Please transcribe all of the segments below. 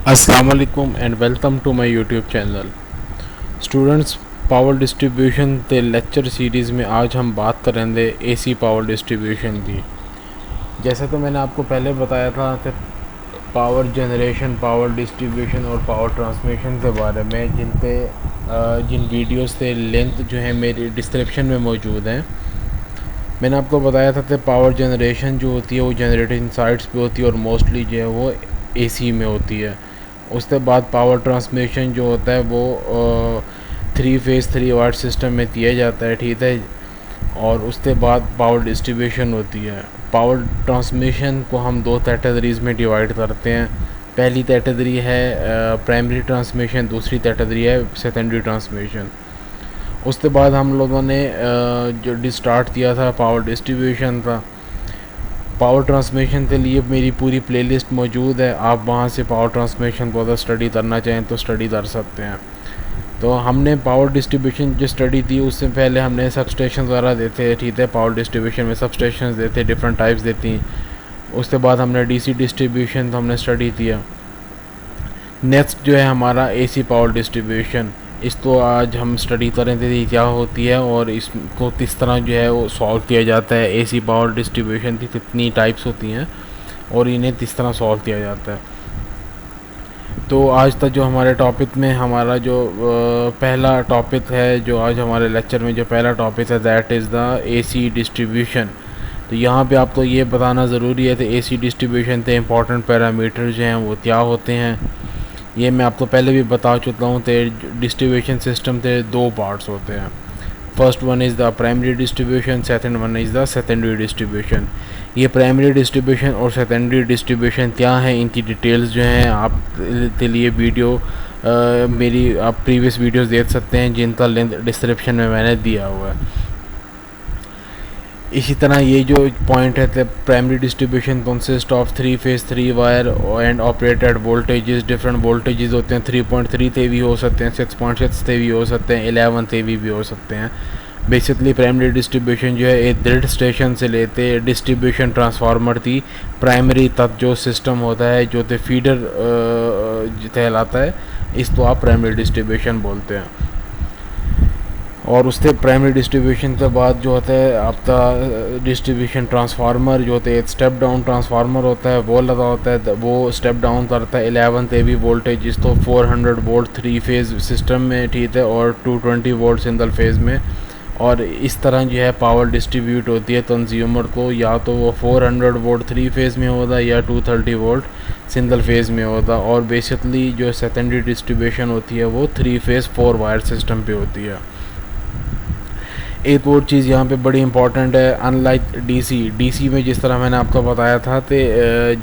अस्सलाम वालेकुम and welcome to my YouTube channel. Students, power distribution के लेक्चर सीरीज़ में आज हम बात करेंगे एसी पावर डिस्ट्रीब्यूशन की। जैसे तो मैंने आपको पहले बताया था कि पावर जनरेशन, पावर डिस्ट्रीब्यूशन और पावर ट्रांसमिशन के बारे में जिन वीडियोस के लिंक जो है मेरी डिस्क्रिप्शन में मौजूद हैं। मैंने आपको बताया था कि पावर जनरेशन जो होती है वो जनरेटिंग साइट्स पे होती है और मोस्टली जो है वो एसी में होती है। उसके बाद पावर ट्रांसमिशन जो होता है वो 3 फेज़ 3 वाट सिस्टम में किया जाता है, ठीक है। और उसके बाद पावर डिस्ट्रीब्यूशन होती है। पावर ट्रांसमिशन को हम दो कैटेगरीज़ में डिवाइड करते हैं। पहली कैटेगरी है प्राइमरी ट्रांसमिशन, दूसरी कैटेगरी है सेकेंडरी ट्रांसमिशन। उसके बाद हम लोगों ने जो स्टार्ट किया था पावर डिस्ट्रीब्यूशन था। पावर ट्रांसमिशन के लिए मेरी पूरी प्लेलिस्ट मौजूद है, आप वहाँ से पावर ट्रांसमिशन को अगर स्टडी करना चाहें तो स्टडी कर सकते हैं। तो हमने पावर डिस्ट्रीब्यूशन जो स्टडी थी उससे पहले हमने सबस्टेशन वगैरह देते, ठीक है। पावर डिस्ट्रीब्यूशन में सबस्टेशन देते, डिफरेंट टाइप्स देती। उसके बाद हमने डीसी डिस्ट्रीब्यूशन तो हमने स्टडी किया। नेक्स्ट जो है हमारा एसी पावर डिस्ट्रीब्यूशन, इसको आज हम स्टडी करेंगे कि क्या होती है और इसको किस तरह जो है वो सॉल्व किया जाता है। एसी पावर डिस्ट्रीब्यूशन की कितनी टाइप्स होती हैं और इन्हें किस तरह सॉल्व किया जाता है। तो आज तक जो हमारे टॉपिक में हमारा जो पहला टॉपिक है, जो आज हमारे लेक्चर में जो पहला टॉपिक है, that is the AC distribution. तो यहाँ पे आपको ये बताना ज़रूरी है कि एसी डिस्ट्रीब्यूशन के इंपॉर्टेंट पैरामीटर जो हैं वो क्या होते हैं। ये मैं आपको पहले भी बता चुका हूँ कि डिस्ट्रीब्यूशन सिस्टम के दो पार्ट्स होते हैं। First one is the primary distribution, second one is the secondary distribution. ये प्राइमरी डिस्ट्रीब्यूशन और सेकेंडरी डिस्ट्रीब्यूशन क्या है, इनकी डिटेल्स जो हैं आप के लिए वीडियो मेरी आप प्रीवियस वीडियोस देख सकते हैं, जिनका लिंक डिस्क्रिप्शन में मैंने दिया हुआ है। इसी तरह ये जो पॉइंट है, primary distribution consist of 3 phase 3 wire and operated voltages. Different voltages होते हैं, 3.3 थे भी हो सकते हैं, 6.6 थे भी हो सकते हैं, 11 थे भी हो सकते हैं। बेसिकली प्राइमरी डिस्ट्रीब्यूशन जो है एक ग्रिड स्टेशन से लेते डिस्ट्रीब्यूशन ट्रांसफार्मर थी प्राइमरी तक जो सिस्टम होता है, जो तो फीडर कहलाता है, इसको आप प्राइमरी डिस्ट्रीब्यूशन बोलते हैं। और उससे प्राइमरी डिस्ट्रीब्यूशन के बाद जो होता है आपका डिस्ट्रीब्यूशन ट्रांसफार्मर जो होता है, एक स्टेप डाउन ट्रांसफार्मर होता है, वो लगा होता है, वो स्टेप डाउन करता है 11 kV वोल्टेज तो 400 वोल्ट 3 फेज़ सिस्टम में, ठीक है, और 220 वोल्ट सिंगल फेज़ में। और इस तरह जो है पावर डिस्ट्रीब्यूट होती है कंज्यूमर को, या तो वो 400 वोल्ट 3 फेज़ में होता है या 230 वोल्ट सिंगल फेज़ में होता। और बेसिकली जो सेकेंडरी डिस्ट्रीब्यूशन होती है वो 3 फेज़ 4 वायर सिस्टम पे होती है। एक और चीज़ यहाँ पे बड़ी इंपॉर्टेंट है, अनलाइक डीसी में जिस तरह मैंने आपको बताया था कि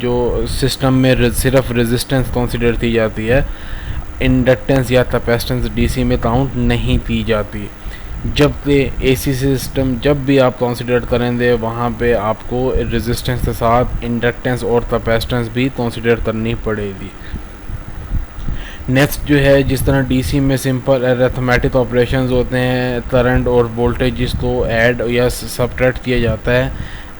जो सिस्टम में सिर्फ रेजिस्टेंस कंसिडर की जाती है, इंडक्टेंस या कैपेसिटेंस डीसी में काउंट नहीं की जाती। जबकि एसी सिस्टम जब भी आप कंसिडर करेंगे वहाँ पे आपको रेजिस्टेंस के साथ इंडक्टेंस और कैपेसिटेंस भी कंसिडर करनी पड़ेगी। नेक्स्ट जो है, जिस तरह डीसी में सिंपल अरिथमेटिक ऑपरेशंस होते हैं, करंट और वोल्टेज को ऐड या सब्ट्रैक्ट किया जाता है,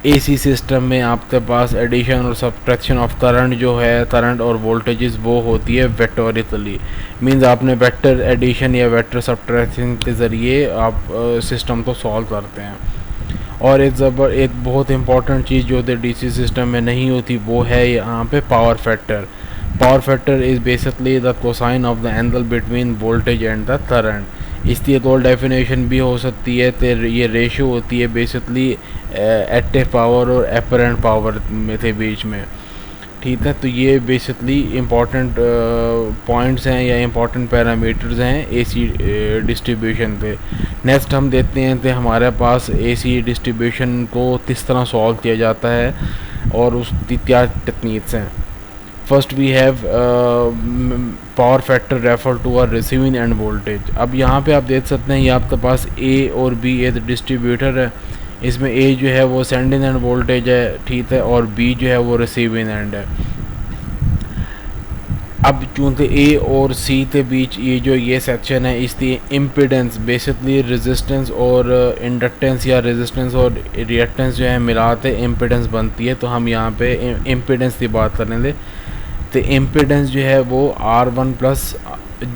एसी सिस्टम में आपके पास एडिशन और सब्ट्रैक्शन ऑफ करंट जो है, करंट और वोल्टेजेस, वो होती है वेक्टोरिकली। मींस आपने वेक्टर एडिशन या वेक्टर सब्ट्रैक्शन के ज़रिए आप सिस्टम को सॉल्व करते हैं। और एक बहुत इंपॉर्टेंट चीज़ जो डीसी सिस्टम में नहीं होती वो है यहाँ पे power factor. Power factor is basically the cosine of the angle between voltage and the current. इसकी एक और डेफिनेशन भी हो सकती है, तो ये रेशियो होती है बेसिकली एक्टिव पावर और एपरेंट पावर में थे बीच में, ठीक है। तो ये बेसिकली इम्पॉर्टेंट पॉइंट्स हैं या इम्पॉर्टेंट पैरामीटर्स हैं एसी डिस्ट्रीब्यूशन पे। नेक्स्ट हम देखते हैं कि हमारे पास एसी डिस्ट्रीब्यूशन को किस तरह सॉल्व किया जाता है और उसकी क्या टेक्निक्स हैं। First we have power factor refer to a receiving end voltage. अब यहाँ पे आप देख सकते हैं, ये आपके पास ए और बी एक डिस्ट्रीब्यूटर है। इसमें ए जो है वो सेंडिंग एंड वोल्टेज है, ठीक है, और बी जो है वो रिसीविंग एंड है। अब चूँकि ए और सी के बीच ये सेक्शन है, इसकी इम्पिडेंस बेसिकली रेजिस्टेंस और इंडक्टेंस या रेजिस्टेंस और रिएक्टेंस जो है मिलाते इम्पिडेंस बनती है। तो हम यहाँ पे इम्पिडेंस की बात करेंगे। तो इम्पिडेंस जो है वो R1 प्लस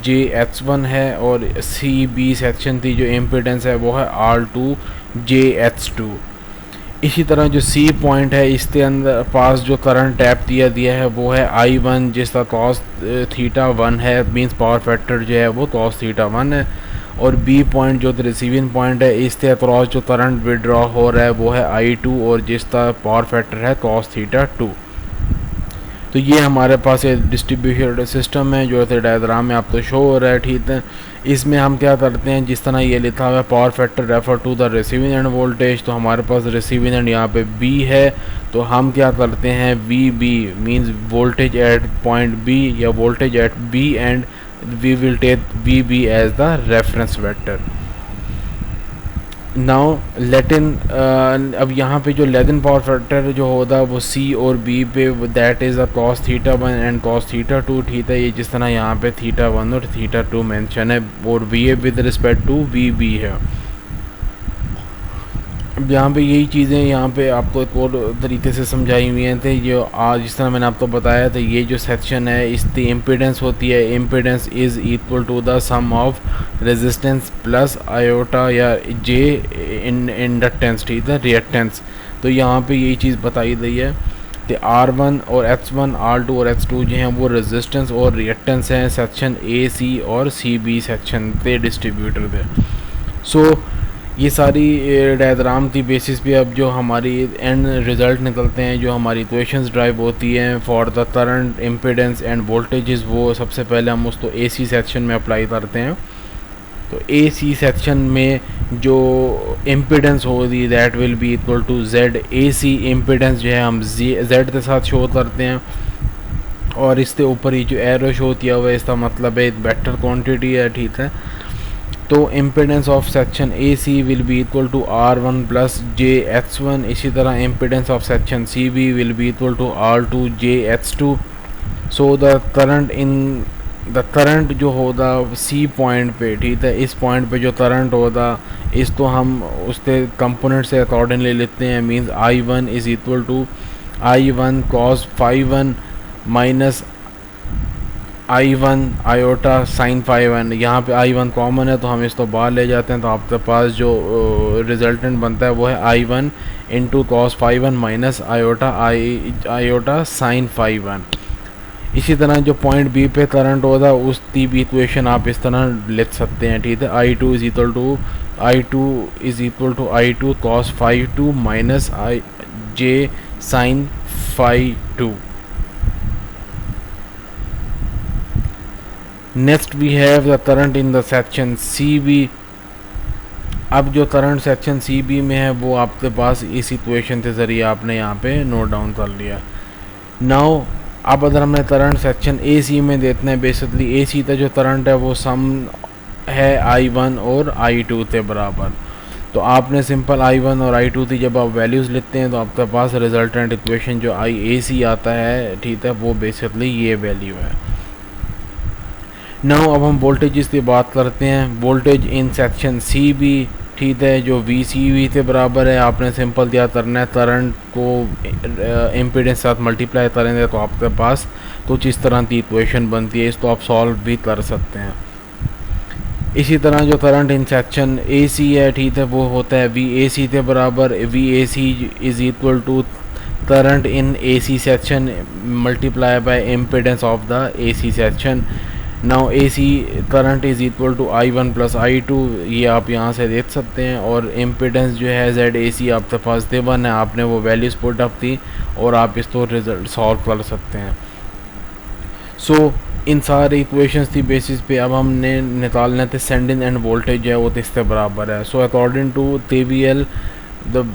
JH1 है, और CB सेक्शन थी जो इम्पिडेंस है वो है R2 JH2। इसी तरह जो C पॉइंट है इसके अंदर पास जो करंट टैप दिया है वो है I1 जिसका कॉस थीटा 1 है, मींस पावर फैक्टर जो है वो कॉस थीटा 1 है। और B पॉइंट जो रिसीविंग पॉइंट है इसके अक्रॉस जो करंट विड्रॉ हो रहा है वो है I2 और जिसका पावर फैक्टर है कॉस थीटा 2। तो ये हमारे पास एक डिस्ट्रीब्यूशन सिस्टम है जो डायग्राम में आपको शो हो रहा है, ठीक है। इसमें हम क्या करते हैं, जिस तरह ये लिखा हुआ है power factor refer to the receiving end voltage, तो हमारे पास रिसीविंग एंड यहाँ पे B है, तो हम क्या करते हैं VB means voltage at point B या voltage at B and we will take VB as the reference vector. Now letting अब यहाँ पे जो लेटिन पावर फैक्टर जो होता है वो C और B पे that is a cos theta 1 and cos theta 2, ठीक है। ये जिस तरह यहाँ पे थीटा 1 और थीटा 2 मेंशन है और VA with respect to VB है। अब यहाँ पे यही चीज़ें यहाँ पे आपको एक और तरीके से समझाई हुई हैं। थे जो आज जिस तरह मैंने आपको बताया था, ये जो सेक्शन है इसकी इम्पिडेंस होती है, impedance is equal to the sum of resistance plus iota या J इंडक्टेंस, ठीक है, रिएक्टेंस। तो यहाँ पे यही चीज़ बताई गई है कि R1 और H1 R2 और H2 जो हैं वो रेजिस्टेंस और रिएक्टेंस हैं सेक्शन A C और CB सेक्शन पे डिस्ट्रीब्यूटर थे। सो ये सारी डायग्राम थी बेसिस पे अब जो हमारी एंड रिज़ल्ट निकलते हैं, जो हमारी इक्वेशंस ड्राइव होती हैं for the current impedance and voltages, वो सबसे पहले हम उसको AC सेक्शन में अप्लाई करते हैं। तो AC सेक्शन में जो इम्पिडेंस होगी that will be equal to Z। AC impedance जो है हम Z के साथ शो करते हैं, और इसके ऊपर ये जो एरो शो किया हुआ है इसका मतलब है वेक्टर क्वांटिटी है, ठीक है। तो impedance of section AC will be equal to R1 plus JH1। इसी तरह impedance of section CB will be equal to R2 JH2। So the current जो होगा C पॉइंट पे, ठीक है, इस पॉइंट पे जो करंट होगा इसको हम उसके कंपोनेंट से अकॉर्डिंगली लेते हैं, means I1 is equal to I1 cos phi 1 minus I1 iota sine phi 1। यहाँ पे I1 कॉमन है तो हम इसको बाहर ले जाते हैं, तो आपके पास जो रिजल्टेंट बनता है वो है I1 into cos phi 1 minus iota sine phi 1। इसी तरह जो पॉइंट B पे करंट होता है उसकी भी इक्वेशन आप इस तरह लिख सकते हैं, ठीक है। I2 is equal to I2 cos phi 2 minus J sine phi 2। Next we have the current in the section CB। अब जो करंट सेक्शन CB में है वो आपके पास इस इक्वेशन के ज़रिए आपने यहाँ पे नोट डाउन कर लिया। नाउ अब अगर हमने करंट सेक्शन AC में देखना है, बेसिकली AC का जो करंट है वो सम है I1 और I2 के बराबर। तो आपने सिंपल I1 और I2 की जब आप वैल्यूज़ लेते हैं तो आपके पास रिजल्टेंट इक्वेशन जो IAC आता है, ठीक है, वो बेसिकली ये वैल्यू है। नाउ अब हम वोल्टेजेस की बात करते हैं। वोल्टेज इन सेक्शन CB, ठीक है, जो VCB के बराबर है। आपने सिंपल क्या करना है, करंट को इम्पीडेंस साथ मल्टीप्लाई करेंगे तो आपके पास कुछ इस तरह की इक्वेशन बनती है, इसको आप सॉल्व भी कर सकते हैं। इसी तरह जो करंट इन सेक्शन AC है, ठीक है, वो होता है VAC के बराबर। VAC is equal to current in AC section multiply by impedance of the AC section. Now AC current is equal to I1 plus I2, ये आप यहाँ से देख सकते हैं। और इम्पिडेंस जो है ZAC आपके पास देवन है, आपने वो वैल्यूज़ पुट अप थी और आप इसको रिजल्ट सॉल्व कर सकते हैं। सो इन सारे इक्वेशंस की बेसिस पे अब हमने निकालना थे सेंडिंग एंड वोल्टेज है वो इसके बराबर है। So according to KVL the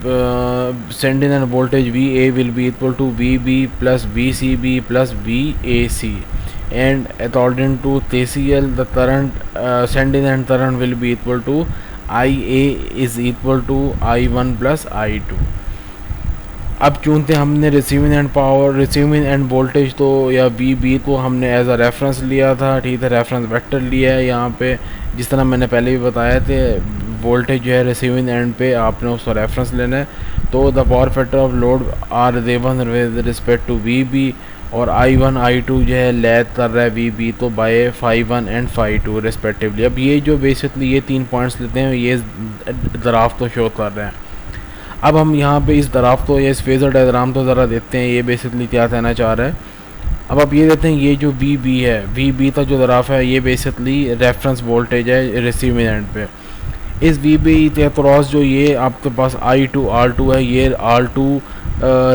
sending end voltage VA will be equal to VB plus VCB plus VAC, and according to KCL the current sending end current will be equal to IA is equal to I1 plus I2। अब चूंकि हमने receiving and power, receiving end voltage तो या VB को हमने as a reference लिया था, ठीक है, रेफरेंस वेक्टर लिया है यहाँ पे। जिस तरह मैंने पहले भी बताया थे वोल्टेज जो है रिसीविंग एंड पे आपने उसका रेफरेंस लेना है। तो the power factor of load R given with respect to VB और I1 I2 जो है लैद कर रहा है VB तो बाय φ1 एंड φ2 रिस्पेक्टिवली। अब ये जो बेसिकली ये 3 पॉइंट्स लेते हैं, ये दराफ्त तो शो कर रहे हैं। अब हम यहाँ पे इस दराफ्त तो या इस फेज़र डायग्राम तो ज़रा देखते हैं ये बेसिकली क्या कहना चाह रहा है। अब आप ये देखते हैं ये जो VB है, VB का जो दराफ है ये बेसिकली रेफरेंस वोल्टेज है रिसीविंग एंड पे। इस VB के क्रॉस जो ये आपके पास I2 R2 है, ये R2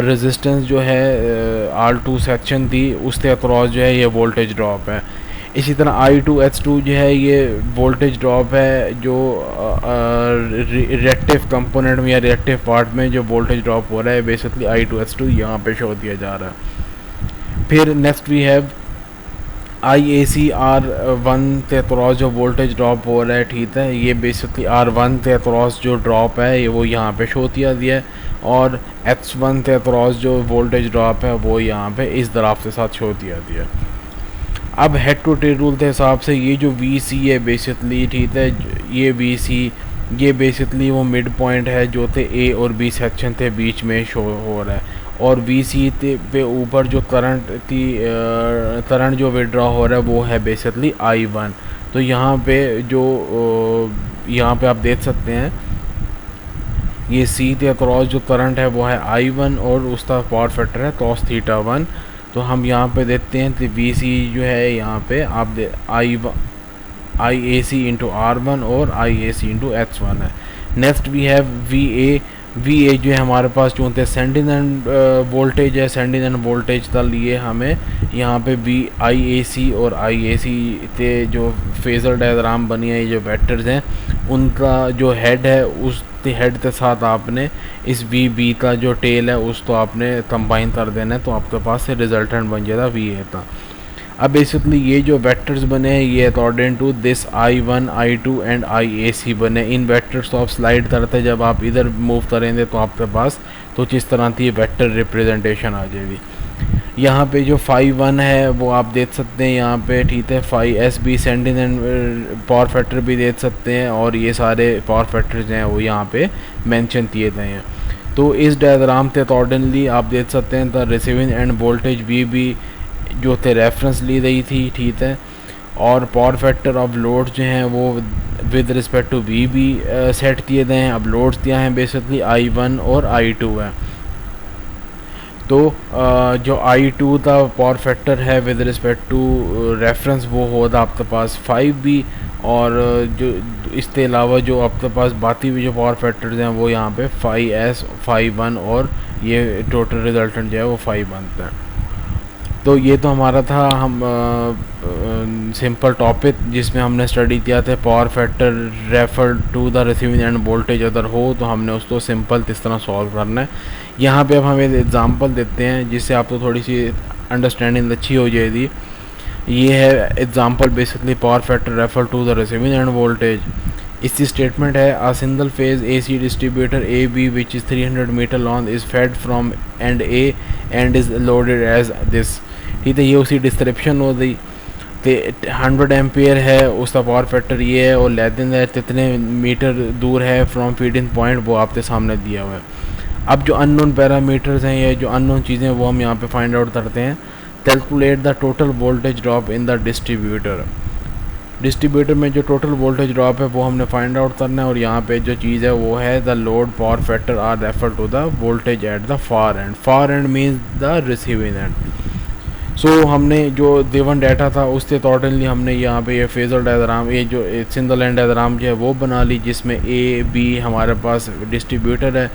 रेजिस्टेंस जो है R2 सेक्शन थी उसके क्रॉस जो है ये वोल्टेज ड्रॉप है। इसी तरह I2 H2 जो है ये वोल्टेज ड्रॉप है जो रिएक्टिव कंपोनेंट में या रिएक्टिव पार्ट में जो वोल्टेज ड्रॉप हो रहा है बेसिकली I2 H2 यहाँ पे शो दिया जा रहा है। फिर next we have IAC R1 के क्रॉस जो वोल्टेज ड्रॉप हो रहा है, ठीक है, ये बेसिकली R1 के क्रॉस जो ड्रॉप है ये वो यहाँ पे शो किया दिया है, और H1 के क्रॉस जो वोल्टेज ड्रॉप है वो यहाँ पे इस दराफ के साथ शो दिया दिया। अब हेड टू टेल रूल के हिसाब से ये जो VC है बेसिकली, ठीक है, ये VC ये बेसिकली वो मिड पॉइंट है जो थे A और B सेक्शन थे बीच में शो हो रहा है, और VC पे ऊपर जो करंट जो विड्रॉ हो रहा है वो है बेसिकली I1। तो यहाँ पे यहाँ पे आप देख सकते हैं ये C के क्रॉस जो करंट है वो है I1 और उसका पावर फैक्टर है cos θ1। तो हम यहाँ पे देखते हैं कि VC जो है यहाँ पे आप IAC इंटू R1 और IAC इंटू H1 है। नेक्स्ट वी हैव VA जो है हमारे पास चूँकि सेंडिंग एंड वोल्टेज है, सेंडिंग एंड वोल्टेज का लिए हमें यहाँ पे IAC और IAC के जो फेज़र डायग्राम बनी है, ये जो वेक्टर्स हैं उनका जो हेड है उस हेड के साथ आपने इस VB का जो टेल है उसको आपने कंबाइन कर देना है, तो आपके पास से रिजल्टेंट बन जाएगा VA का। अब बेसिकली ये जो वेक्टर्स बने हैं ये according to this I1 I2 and IAC बने। इन वेक्टर्स को आप स्लाइड करते जब आप इधर मूव करेंगे तो आपके पास तो किस तरह की वेक्टर रिप्रेजेंटेशन आ जाएगी। यहाँ पे जो φ1 है वो आप देख सकते हैं यहाँ पे, ठीक है, φS भी सेंडिंग एंड पावर फैक्टर भी देख सकते हैं, और ये सारे पावर फैक्टर्स हैं वो यहाँ पे मेंशन किए गए हैं। तो इस डायग्राम के अकॉर्डिंगली आप देख सकते हैं the receiving end voltage VB जो थे रेफरेंस ली गई थी, ठीक है, और पावर फैक्टर ऑफ लोड जो हैं वो with respect to VB set किए गए हैं। अब लोड्स क्या हैं बेसिकली I1 और I2 है। तो जो I2 का पावर फैक्टर है विद रिस्पेक्ट टू रेफरेंस वो होगा आपके पास 5B, और जो इसके अलावा जो आपके पास बाकी भी जो पावर फैक्टर्स हैं वो यहाँ पे 5S 5-1 और ये टोटल रिजल्टेंट जो है वो 5 बनता है। तो ये तो हमारा था हम सिंपल टॉपिक जिसमें हमने स्टडी किया था power factor refer to the receiving end voltage other हो, तो हमने उसको सिंपल किस तरह सॉल्व करना है। यहाँ पे अब हम एक एग्ज़ाम्पल देते हैं जिससे आपको थोड़ी सी अंडरस्टैंडिंग अच्छी हो जाएगी। ये है example basically power factor refer to the receiving end voltage. इसकी स्टेटमेंट है a single phase AC distributor AB which is 300 metre long is fed from end A and is loaded as this। ठीक है, ये उसी description हो गई। तो 100 ampere है उसका पावर फैक्टर ये है, और लेकिन है कितने मीटर दूर है फ्रॉम फीडिंग पॉइंट वो आपके सामने दिया हुआ है। अब जो अननोन पैरामीटर्स हैं या जो अननोन चीज़ें वो हम यहाँ पे फाइंड आउट करते हैं। Calculate the total voltage drop in the distributor में जो टोटल वोल्टेज ड्रॉप है वो हमने फाइंड आउट करना है, और यहाँ पे जो चीज़ है वो है the load power factor are refer to the voltage at the far end means the receiving end. So हमने जो गिवन डाटा था उसके अकॉर्डिंगली हमने यहाँ पे ये फेज़र डायग्राम, ये जो सिंगल लाइन डायग्राम जो है वो बना ली, जिसमें AB हमारे पास डिस्ट्रीब्यूटर है।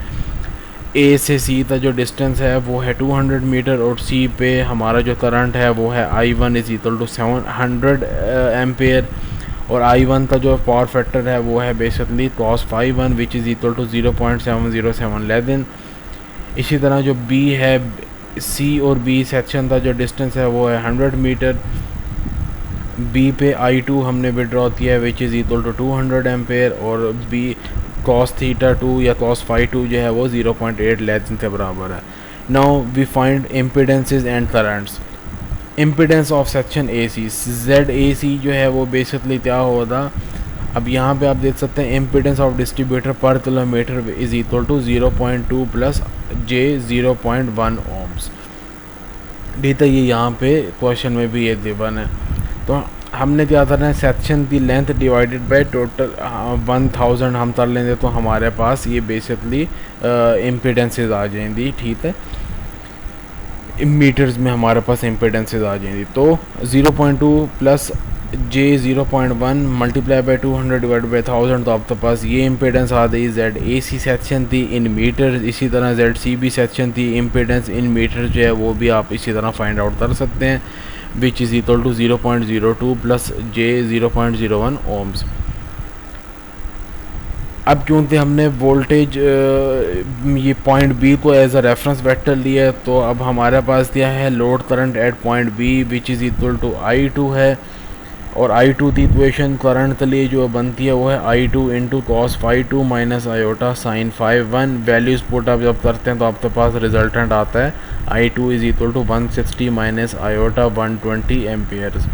A से C का जो डिस्टेंस है वो है 200 मीटर, और C पे हमारा जो करंट है वो है I1 is equal to 700 ampere, और I1 का जो पावर फैक्टर है वो है basically cos φ1 which is equal to 0.707 लेकिन। इसी तरह जो B है, C और B सेक्शन का जो डिस्टेंस है वो है 100 मीटर। B पे I2 हमने विड्रॉ किया है which is equal to 200 ampere, और B cos θ2 या cos φ2 जो है वो 0.8 लेकिन के बराबर है। Now we find impedances and currents. Impedance of section AC ZAC जो है वो बेसिकली क्या होगा, अब यहाँ पे आप देख सकते हैं impedance of distributor per kilometre is equal to 0.2 plus J 0.1 ohms. ठीक है, ये यहाँ पे क्वेश्चन में भी ये गिवन है। तो हमने क्या करना है, सेक्शन की लेंथ डिवाइडेड बाय टोटल 1000 हम कर लेंगे, तो हमारे पास ये बेसिकली इम्पीडेंसेस आ जाएंगी। ठीक है, मीटर्स में हमारे पास इम्पीडेंसेस आ जाएंगी। तो 0.2 plus J 0.1 multiply by 200 divide by 1000, तो आपके पास ये इम्पीडेंस आ गई। जेड ए सी सेक्शन थी इन मीटर, इसी तरह जेड सी बी सेक्शन थी इम्पीडेंस इन मीटर जो है वो भी आप इसी तरह फाइंड आउट कर सकते हैं, which is equal to 0.02 plus J 0.01 ohms. अब क्योंकि हमने वोल्टेज ये पॉइंट बी को एज अ रेफरेंस वेक्टर लिया है, तो अब हमारे पास दिया है load current at point B which is equal to I2 है, और I2 की इक्वेशन करंट के लिए जो बनती है वो है I2 into cos phi 2 minus iota sine phi 1। Values put up जब करते हैं तो आपके पास रिजल्टेंट आता है I2 is equal to 160 minus iota 120 amperes.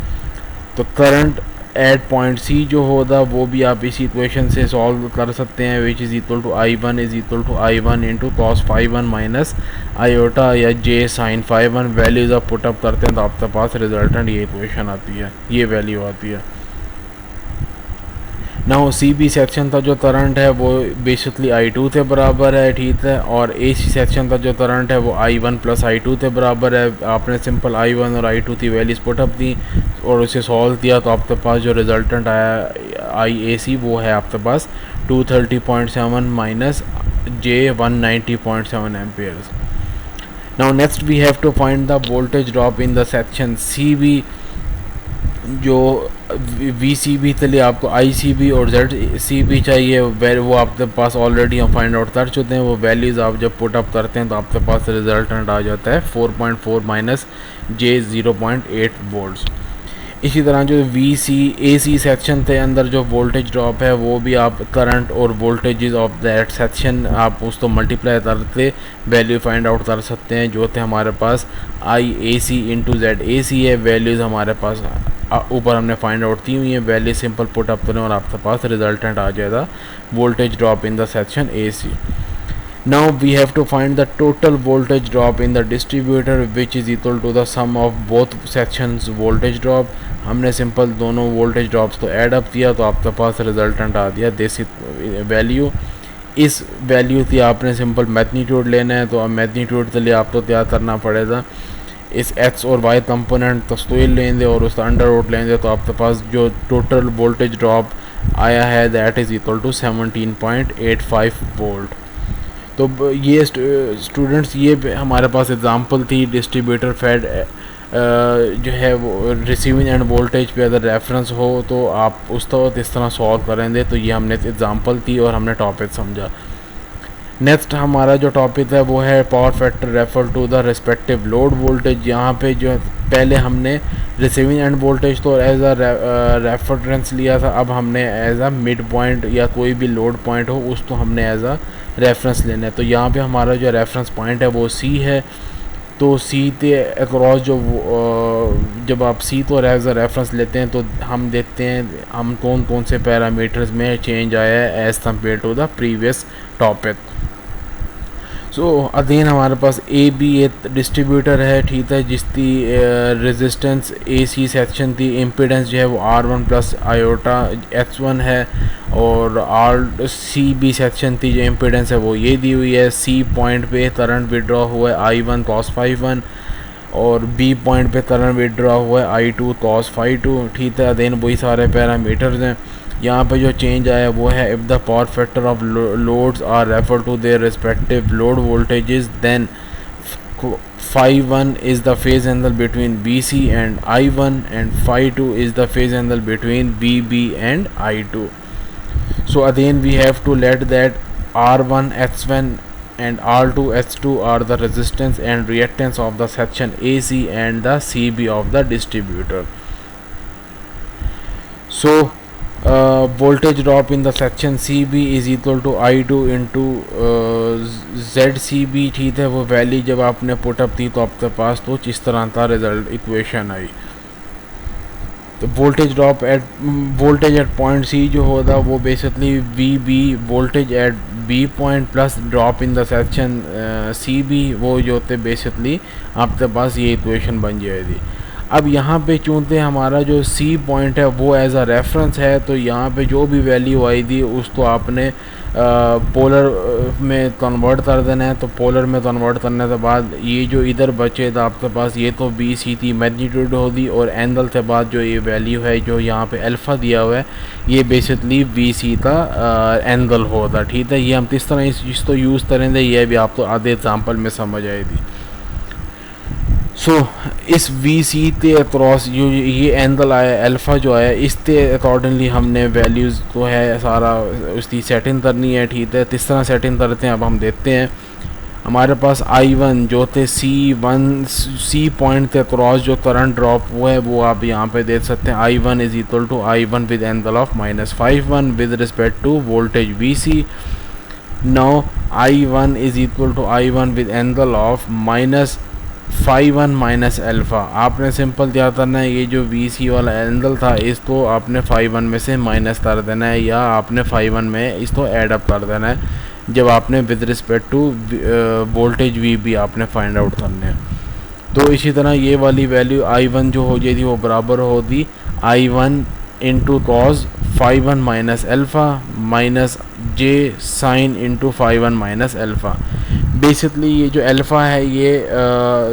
तो करंट एट पॉइंट सी जो होगा वो भी आप इसी इक्वेशन से सॉल्व कर सकते हैं, which is equal to I1 is equal to I1 into cos phi 1 minus iota या जे साइन फाई 1। वैल्यूज़ आप पुटअप करते हैं तो आपके पास रिजल्टेंट ये इक्वेशन आती है, ये वैल्यू आती है। ना सी बी सेक्शन का जो करंट है वो बेसिकली I2 के बराबर है। ठीक है, और ए सी सेक्शन का जो करंट है वो I1 प्लस I2 के बराबर है। आपने सिंपल I1 और I2 की वैल्यूज पुटअप दी और उसे सॉल्व किया, तो आपके पास जो रिजल्टेंट आया IAC वो है आपके पास 230.7 minus J 190.7 amperes. Now next we have to find the voltage drop in the section C B. जो VCB के लिए आपको ICB और ZCB चाहिए, वो आपके पास ऑलरेडी हम फाइंड आउट कर चुके हैं। वो वैल्यूज़ आप जब पुट अप करते हैं तो आपके पास रिजल्टेंट आ जाता है 4.4 माइनस जे 0.8 वोल्ट्स। इसी तरह जो AC सेक्शन के अंदर जो वोल्टेज ड्रॉप है वो भी आप करंट और वोल्टेजेस ऑफ दैट सेक्शन आप उसको मल्टीप्लाई करके वैल्यू फाइंड आउट कर सकते हैं, जो थे हमारे पास IAC इंटू ZAC है। वैल्यूज़ हमारे पास ऊपर हमने फाइंड आउट की हुई है, वैल्यू सिंपल पुट अप करें और आपके पास रिजल्टेंट आ जाएगा voltage drop in the section AC। Now we have to find the total voltage drop in the distributor which is equal to the sum of both sections voltage drop। हमने simple दोनों voltage drops को add up किया तो आपके पास resultant आ गया this value. इस value की आपने सिंपल मैग्नीट्यूड लेना है, तो अब मैग्नीट्यूड के लिए आपको क्या करना पड़ेगा, इस x और y कंपोनेंट तस्वीर लेंगे और उसका अंडर रूट लेंगे, तो आपके पास जो टोटल वोल्टेज ड्रॉप आया है that is equal to 17.85 volt. तो ये स्टूडेंट्स ये हमारे पास एग्जांपल थी डिस्ट्रीब्यूटर फेड जो है वो रिसीविंग एंड वोल्टेज पे अगर रेफरेंस हो तो आप उस तरह इस तरह सॉल्व करेंगे। तो ये हमने एग्जांपल थी और हमने टॉपिक समझा। नेक्स्ट हमारा जो टॉपिक है वो है power factor refer to the respective load voltage. यहाँ पे जो पहले हमने रिसीविंग एंड वोल्टेज तो एज अ रेफरेंस लिया था, अब हमने एज अ मिड पॉइंट या कोई भी लोड पॉइंट हो उसको हमने एज अ रेफरेंस लेना है। तो यहाँ पे हमारा जो रेफरेंस पॉइंट है वो C है। तो C के अक्रॉस जो जब आप C तो एज अ रेफरेंस लेते हैं तो हम देखते हैं हम कौन कौन से पैरामीटर्स में चेंज आया है as compare to the previous topic. So again हमारे पास AB एक डिस्ट्रीब्यूटर है, ठीक है, जिसकी रेजिस्टेंस AC सेक्शन की इम्पीडेंस जो है वो R1 प्लस आयोटा X1 है, और CB सेक्शन की जो इम्पीडेंस है वो ये दी हुई है। C पॉइंट पे करंट विड्रॉ हुआ है I1 cos फाई 1, और B पॉइंट पे करंट विड्रॉ हुआ है I2 cos फाई 2, ठीक है। देन वही सारे पैरामीटर्स हैं। यहाँ पे जो चेंज आया वो है if the power factor of loads are refer to their respective load voltages then phi 1 is the phase angle between BC and I1 and phi 2 is the phase angle between BB and I2. So again we have to let that R1 X1 and R2 X2 are the resistance and reactance of the section AC and the CB of the distributor. So voltage drop in the section CB is equal to I2 into ZCB, ठीक है। वो value जब आपने put up थी तो आपके पास तो इस तरह का रिजल्ट इक्वेशन आई। तो voltage drop at point C जो होगा वो basically VB voltage at B point plus drop in the section C B, वो जो होते बेसिकली आपके पास ये इक्वेशन बन जाएगी। अब यहाँ पे चूँकि हमारा जो सी पॉइंट है वो एज अ रेफरेंस है, तो यहाँ पे जो भी वैल्यू आई थी उसको आपने पोलर में कन्वर्ट कर देना है। तो पोलर में कन्वर्ट करने के बाद ये जो इधर बचे था आपके पास, ये तो बी सी थी मैग्नीट्यूड होगी, और एंगल के बाद जो ये वैल्यू है जो यहाँ पे अल्फ़ा दिया हुआ है, ये बेसिकली बी सी का एंगल होता। ठीक है, ये हम किस तरह इस चीज़ को यूज़ करेंगे ये भी आपको आधे एग्जाम्पल में समझ आएगी। इस वी सी के अक्रॉस जो ये एंगल आया अल्फ़ा जो आया, इसके अकॉर्डिंगली हमने वैल्यूज़ को है सारा उसकी सेटिंग करनी है। ठीक है, किस तरह सेटिंग करते हैं अब हम देखते हैं। हमारे पास I1 जो थे सी पॉइंट के अक्रॉस जो करंट ड्रॉप हुआ है वो आप यहाँ पे देख सकते हैं। I1 is equal to I1 with angle of -51 with respect to voltage VC। Now I1 is equal to I1 with angle of -51 minus alpha. आपने सिंपल क्या करना है, ये जो VC वाला एंगल था इसको आपने 51 में से माइनस कर देना है, या आपने 51 में इसको ऐड अप कर देना है जब आपने with respect to voltage VB आपने फाइंड आउट करने हैं। तो इसी तरह ये वाली वैल्यू I1 जो हो जाएगी वो बराबर होगी I1 into cos 51 minus alpha minus J sine into 51 minus alpha. Basically ये जो अल्फ़ा है ये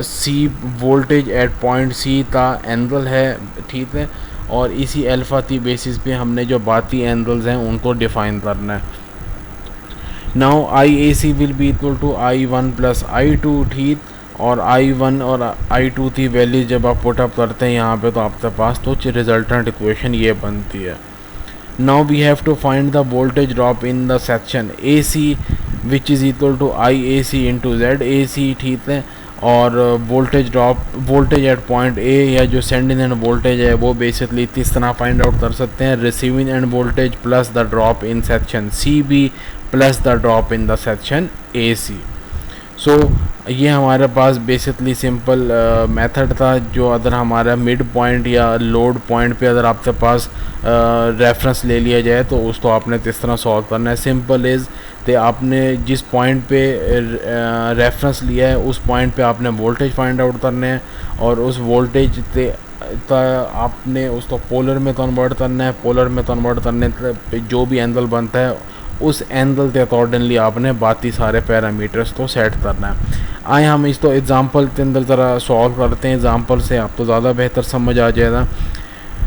C voltage at point C का एंगल है। ठीक है, और इसी अल्फ़ा की बेसिस पे हमने जो बाकी एंगल्स हैं उनको डिफ़ाइन करना है। Now IAC will be equal to I1 plus I2। ठीक, और I1 और I2 की वैल्यू जब आप पुटअप करते हैं यहाँ पे तो आपके पास तो रिजल्टेंट इक्वेशन ये बनती है। Now we have to find the voltage drop in the section AC which is equal to IAC into ZAC। ठीक है, और वोल्टेज एट पॉइंट A या जो सेंडिंग एंड वोल्टेज है वो बेसिकली इस तरह फाइंड आउट कर सकते हैं, receiving end voltage plus the drop in section CB plus the drop in the section AC। ये हमारे पास बेसिकली सिंपल मेथड था, जो अगर हमारा मिड पॉइंट या लोड पॉइंट पे अगर आपके पास रेफरेंस ले लिया जाए तो उसको आपने किस तरह सॉल्व करना है। सिंपल इज़ तो आपने जिस पॉइंट पे रेफरेंस लिया है उस पॉइंट पे आपने वोल्टेज फाइंड आउट करने हैं, और उस वोल्टेज पे आपने उसको पोलर में कन्वर्ट करना है। पोलर में कन्वर्ट करने पे जो भी एंगल बनता है उस एंगल के अकॉर्डिंगली आपने बाकी सारे पैरामीटर्स को सेट करना है। आए हम इसको एग्जांपल के अंदर ज़रा सॉल्व करते हैं, एग्जांपल से आपको ज़्यादा बेहतर समझ आ जाएगा।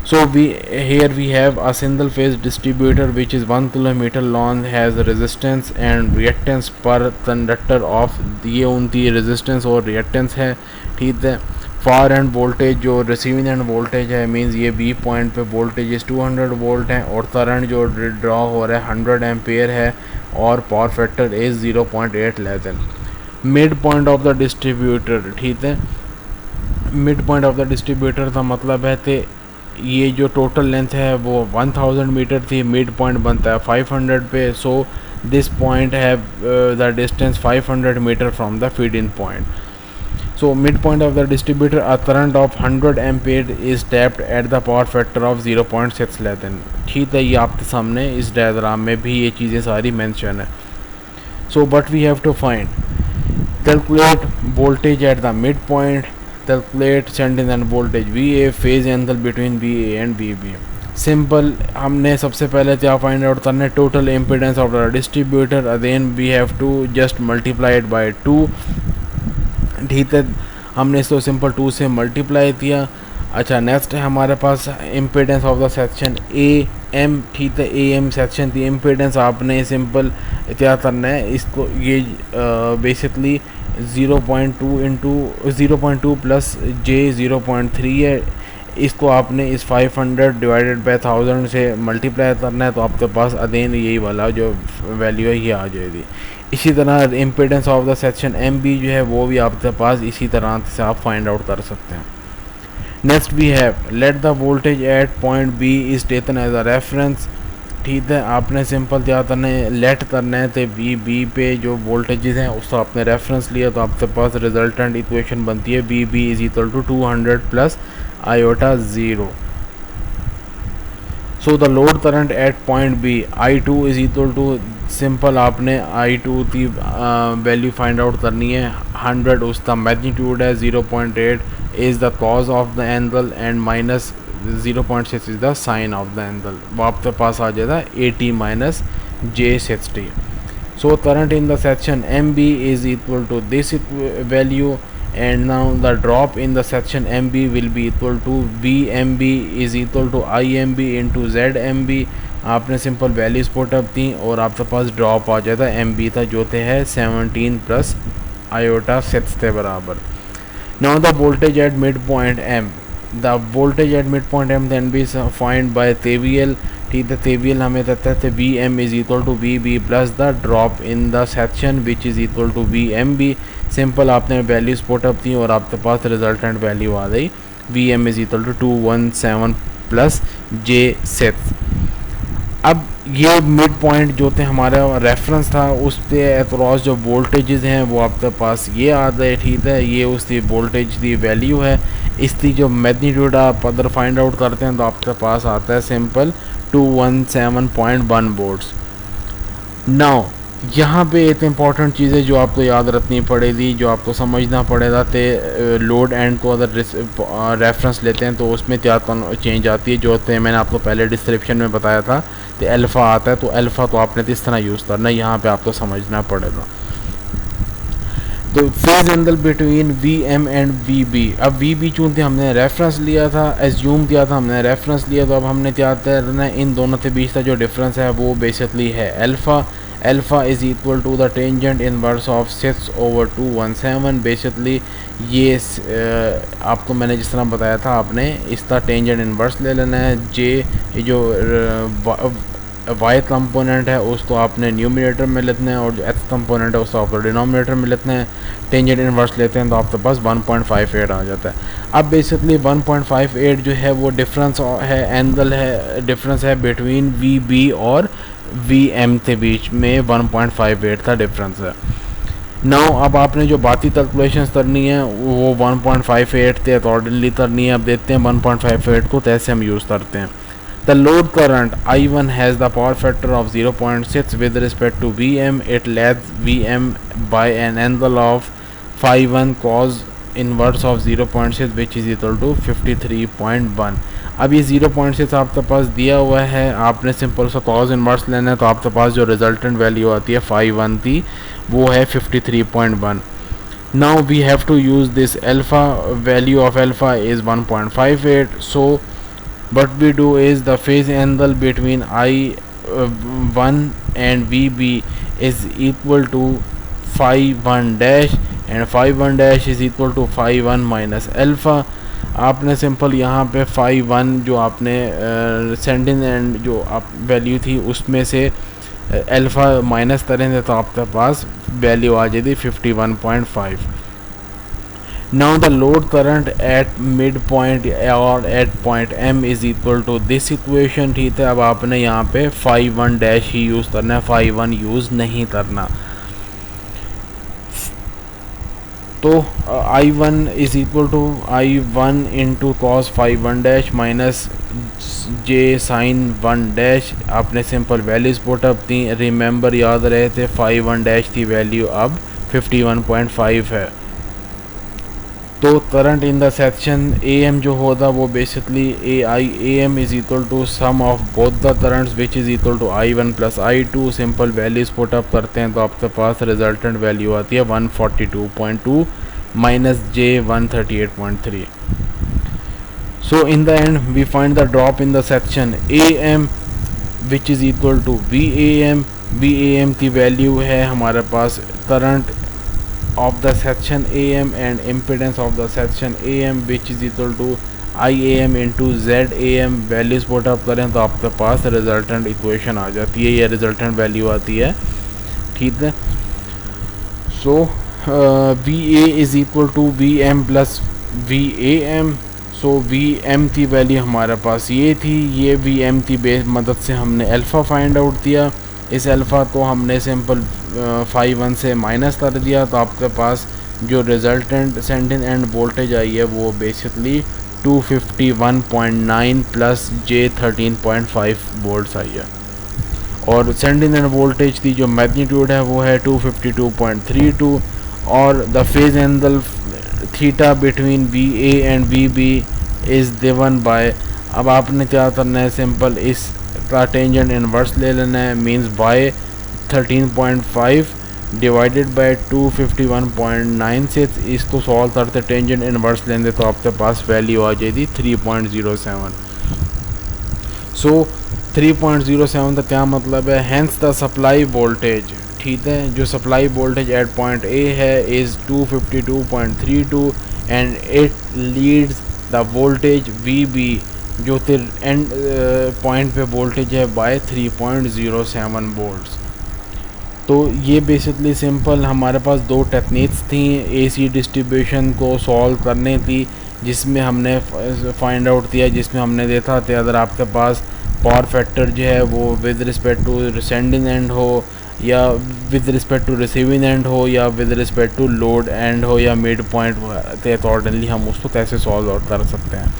Here we have a single phase distributor which is 1 kilometer long, has resistance and reactance per conductor of, ये उनकी resistance और reactance है। ठीक है, फार एंड वोल्टेज जो रिसीविंग एंड वोल्टेज है मींस ये बी पॉइंट पे वोल्टेज इस 200 वोल्ट है, और करंट जो ड्रॉ हो रहा है 100 एम्पेयर है, और power factor is 0.8 less than mid point of the distributor. ठीक है, mid point of the distributor का मतलब है कि ये जो टोटल लेंथ है वो 1000 मीटर थी, मिड पॉइंट बनता है 500 पे। So this point have the distance 500 metre from the feeding point. So midpoint of the distributor, a current of 100 ampere is tapped at the power factor of 0.6 less than। ठीक है, ये आपके सामने इस diagram में भी ये चीज़ें सारी मेंशन है। So but we have to find, calculate voltage at the midpoint, calculate sending end voltage VA, phase angle between VA and VB। Simple, हमने सबसे पहले क्या फाइंड आउट करना है, total impedance of the distributor, then we have to just multiply it by 2। ठीक है, हमने इसको सिंपल 2 से मल्टीप्लाई किया। अच्छा, नेक्स्ट है हमारे पास impedance of the section AM। ठीक है, AM सेक्शन की इम्पीडेंस आपने सिंपल क्या करना है, इसको ये बेसिकली 0.2 इंटू 0.2 प्लस J 0.3 है, इसको आपने इस 500 डिवाइडेड बाय 1000 से मल्टीप्लाई करना है, तो आपके पास अगेन यही वाला जो वैल्यू है ये आ जाएगी। इसी तरह impedance of the section MB जो है वो भी आपके पास इसी तरह से आप फाइंड आउट कर सकते हैं। Next we have let the voltage at point B is taken as a reference. ठीक है, आपने सिंपल क्या करना है, लेट करना है, तो B पे जो वोल्टेजेस हैं उसको आपने रेफरेंस लिया, तो आपके पास रिजल्टेंट इक्वेशन बनती है VB is equal to 200 plus iota 0। So the load current at point B I2 is equal to simple आपने I2 की वैल्यू फाइंड आउट करनी है। 100 उसका मैग्नीट्यूड है, 0.8 is the cos of the angle and minus 0.6 is the sine of the angle. वो आपके पास आ जाएगा 80 minus J60। So current in the section MB is equal to this value, and now the drop in the section MB will be equal to VMB is equal to IMB into ZMB। आपने simple values put up दी और आपके पास drop आ जाता MB था जो थे है 17 plus iota 6 के बराबर। Now the voltage at midpoint M, the voltage at midpoint M then be find by KVL। ठीक है, KVL हमें देता है VM is equal to VB plus the drop in the section which is equal to VMB। Simple आपने values put up दी और आपके पास resultant value आ गई VM is equal to 217 plus J6। अब ये मिड पॉइंट जो थे हमारा रेफरेंस था उस पे अक्रॉस जो वोल्टेजेस हैं वो आपके पास ये आ गए। ठीक है, ये उसकी वोल्टेज की वैल्यू है। इसकी जो मैग्नीट्यूड आप अगर फाइंड आउट करते हैं तो आपके पास आता है सिंपल 217.1 वोल्ट्स। नाउ यहाँ पे एक इम्पॉर्टेंट चीज़ है जो आपको याद रखनी पड़ेगी, जो आपको समझना पड़ेगा कि लोड एंड को अगर रेफरेंस लेते हैं तो उसमें क्या चेंज आती है। जो थे मैंने आपको पहले डिस्क्रिप्शन में बताया था तो अल्फ़ा आता है, तो अल्फ़ा तो आपने इस तरह यूज़ करना है, यहाँ पे आपको समझना पड़ेगा। तो phase angle between VM and VB, अब VB चूँकि हमने रेफरेंस लिया था, एज्यूम किया था हमने रेफरेंस लिया, तो अब हमने क्या करना है, इन दोनों के बीच का जो डिफरेंस है वो बेसिकली है alpha. Alpha is equal to the tangent inverse of 6/217। Basically ये आपको मैंने जिस तरह बताया था आपने इसका टेंजेंट इनवर्स ले लेना है। ये जो वाई कंपोनेंट है उसको आपने न्यूमिनेटर में लेते हैं और जो एक्स कंपोनेंट है उसको आपको डिनोमिनेटर में लेते हैं। टेंजेंट इनवर्स लेते हैं तो आपके पास 1.58 आ जाता है। अब बेसिकली 1.58 जो है वो डिफरेंस है, एंगल है, डिफरेंस है बिटवीन VB और VM के बीच में 1.58 का डिफरेंस है। नाउ अब आपने जो बाकी कैलकुलेशंस करनी है वो 1.58 के अकॉर्डिंगली करनी है। अब देखते हैं 1.58 को कैसे हम यूज़ करते हैं। The load current I1 has the power factor of 0.6 with respect to VM. It lags VM by an angle of phi1 cos inverse of 0.6 which is equal to 53.1। अब ये 0.6 आपके पास दिया हुआ है, आपने सिंपल सा cos इनवर्स लेना है, तो आपके पास जो रिजल्टेंट वैल्यू आती है phi1 की वो है 53.1। Now we have to use this alpha, value of alpha is 1.58। so what we do is the phase angle between I1 and VB is equal to phi1 dash and phi1 dash is equal to phi1 minus alpha। आपने simple यहाँ पे phi1 जो आपने sending end जो आप value थी उसमें से अल्फ़ा माइनस करेंगे तो आपके पास वैल्यू आ जाएगी 51.5। Now the load current at midpoint or at point M is equal to this equation। ठीक है, अब आपने यहाँ पे phi1 dash ही यूज़ करना है, phi1 यूज़ नहीं करना। तो I1 is equal to I1 into cos phi1 dash minus J sin 1 dash। आपने सिंपल वैल्यूज पुटअप दी, रिमेंबर याद रहे थे phi1 dash की वैल्यू अब 51.5 है। तो current in the section AM जो होगा वो basically AM is equal to sum of both the currents which is equal to I1 plus I2। Simple values put up करते हैं तो आपके पास रिजल्टेंट वैल्यू आती है 142.2 minus J 138.3। So in the end we find the drop in the section AM which is equal to VAM की value है हमारे पास current of the section AM and impedance of the section AM which is equal to IAM into ZAM। Values put up करें तो आपके पास resultant equation आ जाती है, ये रिजल्टेंट वैल्यू आती है। ठीक है, so VA is equal to VM plus VAM। So VM की वैल्यू हमारे पास ये थी, ये VM की बेस मदद से हमने अल्फ़ा फाइंड आउट किया। इस अल्फ़ा को हमने सिंपल phi1 से माइनस कर दिया तो आपके पास जो resultant sending end voltage I है वो बेसिकली 251.9 प्लस J 13.5 वोल्ट्स आई है। और सेंडिंग एंड वोल्टेज की जो मैग्नीट्यूड है वो है 252.32 और the phase angle theta between V A and V B is given by, अब आपने क्या करना है, सिंपल इसका टेंजेंट इनवर्स ले लेना है, मींस बाय 13.5 डिवाइडेड बाय 251.9 से इसको सॉल्व करते टेंजेंट इनवर्स लेंगे तो आपके पास वैल्यू आ जाएगी 3.07। सो 3.07 का क्या मतलब है, हैंस द सप्लाई वोल्टेज, ठीक है, जो supply voltage at point A है is 252.32 and it leads the voltage V B जो एंड पॉइंट पे वोल्टेज है बाय 3.07 वोल्ट्स। तो ये बेसिकली सिंपल हमारे पास दो टेक्निक्स थी एसी डिस्ट्रीब्यूशन को सॉल्व करने की, जिसमें हमने फाइंड आउट किया, जिसमें हमने देखा कि अगर आपके पास पावर फैक्टर जो है वो with respect to sending end हो या with respect to receiving end हो या with respect to load end हो या मिड पॉइंट के अकॉर्डिंगली हम उसको कैसे सॉल्व आउट कर सकते हैं।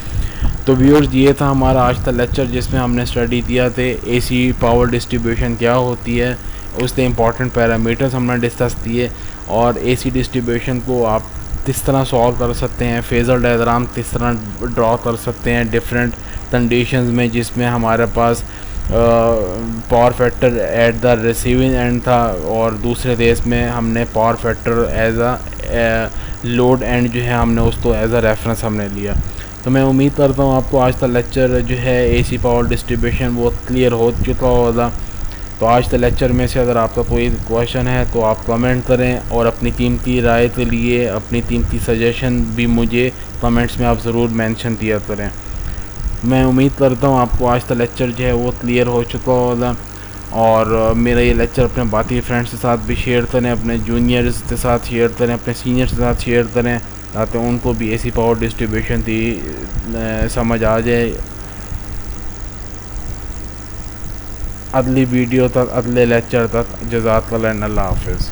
तो व्यूअर्स ये था हमारा आज का लेक्चर जिसमें हमने स्टडी किया थे एसी पावर डिस्ट्रीब्यूशन क्या होती है, उसके इंपॉर्टेंट पैरामीटर्स हमने डिस्कस किए और एसी डिस्ट्रीब्यूशन को आप किस तरह सॉल्व कर सकते हैं, फेजर डायग्राम किस तरह ड्रॉ कर सकते हैं डिफरेंट कंडीशंस में, जिसमें हमारे पास power factor at the receiving end था और दूसरे केस में हमने power factor as a load end जो है हमने उसको एज अ रेफरेंस हमने लिया। तो मैं उम्मीद करता हूँ आपको आज का लेक्चर जो है एसी पावर डिस्ट्रीब्यूशन वो क्लियर हो चुका होगा। तो आज के लेक्चर में से अगर आपका कोई क्वेश्चन है तो आप कमेंट करें और अपनी कीमती राय के लिए अपनी कीमती सजेशन भी मुझे कमेंट्स में आप ज़रूर मेंशन किया करें। मैं उम्मीद करता हूँ आपको आज का लेक्चर जो है वो क्लियर हो चुका होगा और मेरा ये लेक्चर अपने बाकी फ्रेंड्स के साथ भी शेयर करें, अपने जूनियर्स के साथ शेयर करें, अपने सीनियर्स के साथ शेयर करें ताकि उनको भी एसी पावर डिस्ट्रीब्यूशन की समझ आ जाए। अगली वीडियो तक, अगले लेक्चर तक, जज़ाकल्लाह, अल्लाह हाफ़िज़।